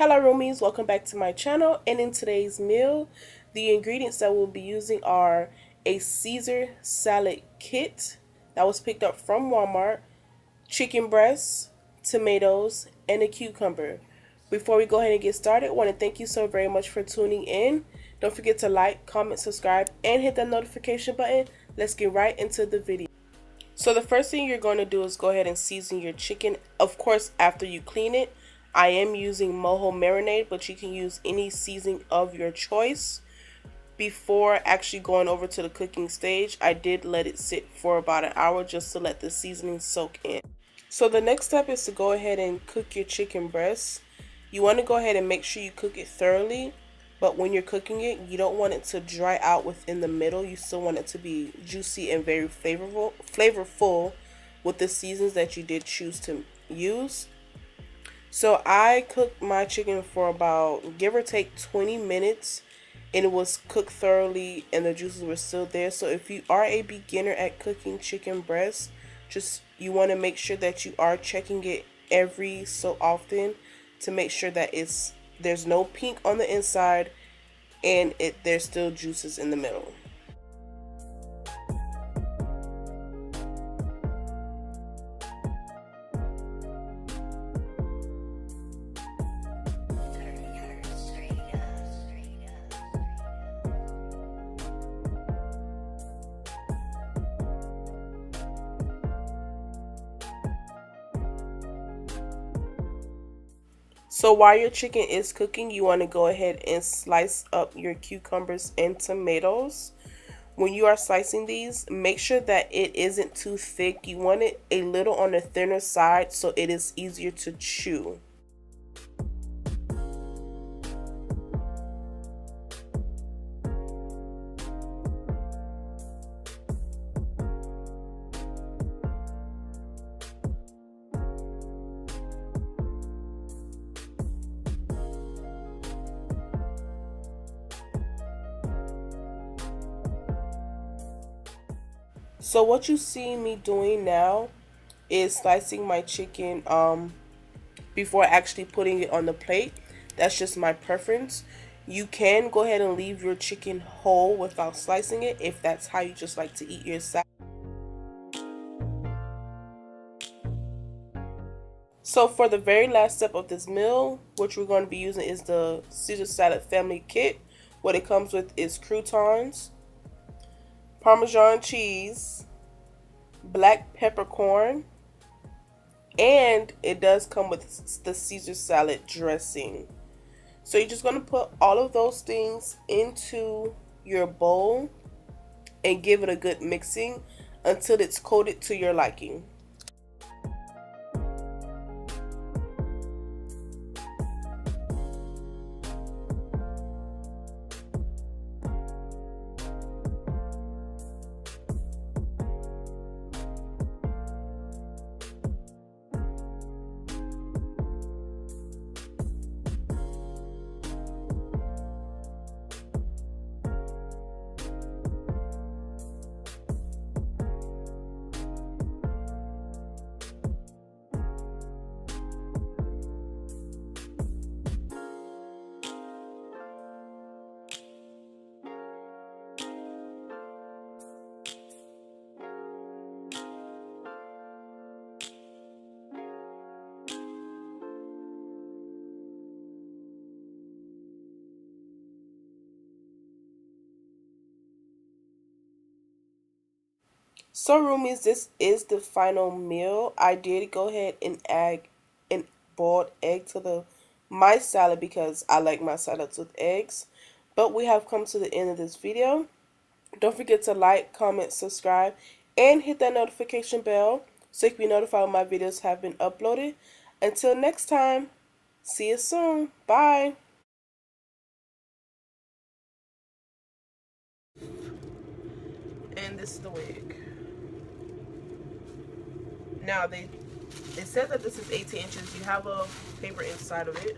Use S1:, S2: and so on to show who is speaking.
S1: Hello roomies, welcome back to my channel, and in today's meal, the ingredients that we'll be using are a Caesar salad kit that was picked up from Walmart, chicken breasts, tomatoes, and a cucumber. Before we go ahead and get started, I want to thank you so very much for tuning in. Don't forget to like, comment, subscribe, and hit that notification button. Let's get right into the video. So the first thing you're going to do is go ahead and season your chicken, of course, after you clean it. I am using mojo marinade, but you can use any seasoning of your choice. Before actually going over to the cooking stage, I did let it sit for about an hour just to let the seasoning soak in. So the next step is to go ahead and cook your chicken breast. You want to go ahead and make sure you cook it thoroughly, but when you're cooking it, you don't want it to dry out within the middle. You still want it to be juicy and very flavorful with the seasons that you did choose to use. So I cooked my chicken for about, give or take, 20 minutes, and it was cooked thoroughly and the juices were still there. So if you are a beginner at cooking chicken breast, just you want to make sure that you are checking it every so often to make sure that there's no pink on the inside and there's still juices in the middle. So while your chicken is cooking, you want to go ahead and slice up your cucumbers and tomatoes. When you are slicing these, make sure that it isn't too thick. You want it a little on the thinner side so it is easier to chew. So what you see me doing now is slicing my chicken before actually putting it on the plate. That's just my preference. You can go ahead and leave your chicken whole without slicing it if that's how you just like to eat your salad. So for the very last step of this meal, what we're going to be using is the Caesar salad family kit. What it comes with is croutons, Parmesan cheese, black peppercorn, and it does come with the Caesar salad dressing. So you're just going to put all of those things into your bowl and give it a good mixing until it's coated to your liking. So roomies, this is the final meal. I did go ahead and add an boiled egg to my salad because I like my salads with eggs. But we have come to the end of this video. Don't forget to like, comment, subscribe, and hit that notification bell so you can be notified when my videos have been uploaded. Until next time, see you soon. Bye. And this is the wig. Now it says that this is 18 inches. You have a paper inside of it.